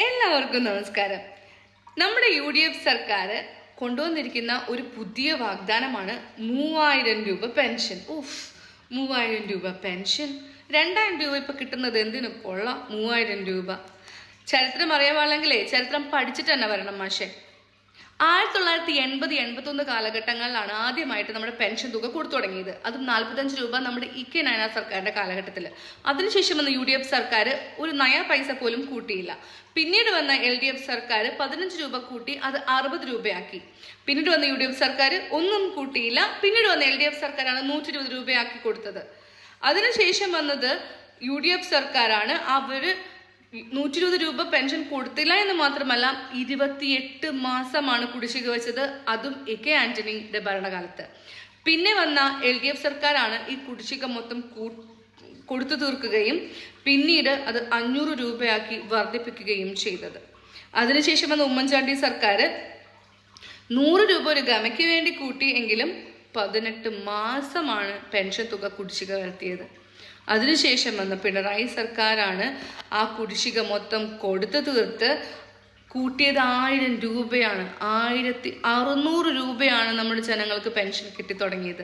എല്ലാവർക്കും നമസ്കാരം. നമ്മുടെ UDF സർക്കാർ കൊണ്ടുവന്നിരിക്കുന്ന ഒരു പുതിയ വാഗ്ദാനമാണ് 3000 രൂപ പെൻഷൻ. 3000 രൂപ പെൻഷൻ, 2000 രൂപ ഇപ്പൊ കിട്ടുന്നത് എന്തിനു കൊള്ളാം. 3000 രൂപ ചരിത്രം അറിയാമെങ്കിലേ ചരിത്രം പഠിച്ചിട്ട് തന്നെ വരണം മാഷെ. 1980-81 കാലഘട്ടങ്ങളിലാണ് ആദ്യമായിട്ട് നമ്മുടെ പെൻഷൻ തുക കൊടുത്തു തുടങ്ങിയത്. അതും 45 രൂപ നമ്മുടെ ഇ.കെ. നായനാർ സർക്കാരിന്റെ കാലഘട്ടത്തിൽ. അതിനുശേഷം വന്ന UDF സർക്കാർ ഒരു നയാ പൈസ പോലും കൂട്ടിയില്ല. പിന്നീട് വന്ന LDF സർക്കാർ 15 രൂപ കൂട്ടി അത് 60 രൂപയാക്കി. പിന്നീട് വന്ന UDF സർക്കാർ ഒന്നും കൂട്ടിയില്ല. പിന്നീട് വന്ന LDF സർക്കാരാണ് 120 രൂപയാക്കി കൊടുത്തത്. അതിനുശേഷം വന്നത് UDF സർക്കാരാണ്. അവര് 120 രൂപ പെൻഷൻ കൊടുത്തില്ല എന്ന് മാത്രമല്ല 28 മാസമാണ് കുടിശ്ശിക വെച്ചത്, അതും എ.കെ. ആന്റണിയുടെ ഭരണകാലത്ത്. പിന്നെ വന്ന LDF സർക്കാരാണ് ഈ കുടിശ്ശിക മൊത്തം കൊടുത്തു തീർക്കുകയും പിന്നീട് അത് 500 രൂപയാക്കി വർദ്ധിപ്പിക്കുകയും ചെയ്തത്. അതിനുശേഷം വന്ന ഉമ്മൻചാണ്ടി സർക്കാർ 100 രൂപ ഒരു ഗമയ്ക്ക് വേണ്ടി കൂട്ടി എങ്കിലും 18 മാസമാണ് പെൻഷൻ തുക കുടിശ്ശിക വരുത്തിയത്. അതിനുശേഷം വന്ന പിണറായി സർക്കാരാണ് ആ കുടിശ്ശിക മൊത്തം കൊടുത്തു തീർത്ത് കൂട്ടിയത് 1000 രൂപയാണ്. 1600 രൂപയാണ് നമ്മുടെ ജനങ്ങൾക്ക് പെൻഷൻ കിട്ടിത്തുടങ്ങിയത്.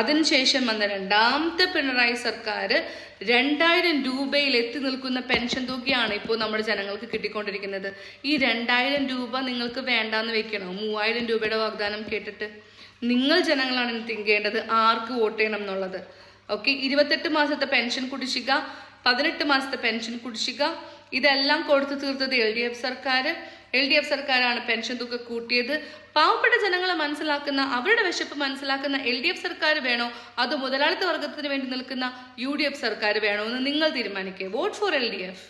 അതിനുശേഷം വന്ന രണ്ടാമത്തെ പിണറായി സർക്കാർ 2000 രൂപയിൽ എത്തി നിൽക്കുന്ന പെൻഷൻ തുകയാണ് ഇപ്പോൾ നമ്മുടെ ജനങ്ങൾക്ക് കിട്ടിക്കൊണ്ടിരിക്കുന്നത്. ഈ 2000 രൂപ നിങ്ങൾക്ക് വേണ്ടാന്ന് വെക്കണോ? 3000 രൂപയുടെ വാഗ്ദാനം കേട്ടിട്ട് നിങ്ങൾ ജനങ്ങളാണ് തിങ്ക് ചെയ്യേണ്ടത് ആർക്ക് വോട്ട് ചെയ്യണം എന്നുള്ളത്. ഓക്കെ, 28 മാസത്തെ പെൻഷൻ കുടിശ്ശിക, 18 മാസത്തെ പെൻഷൻ കുടിശ്ശിക, ഇതെല്ലാം കൊടുത്തു തീർത്തത് LDF സർക്കാരാണ് പെൻഷൻ തുക കൂട്ടിയത്. പാവപ്പെട്ട ജനങ്ങളെ മനസ്സിലാക്കുന്ന, അവരുടെ വിശപ്പ് മനസ്സിലാക്കുന്ന LDF സർക്കാർ വേണോ അതോ മുതലാളിത്ത വർഗത്തിന് വേണ്ടി നിൽക്കുന്ന UDF സർക്കാർ വേണോ എന്ന് നിങ്ങൾ തീരുമാനിക്കുക. Vote four LDF.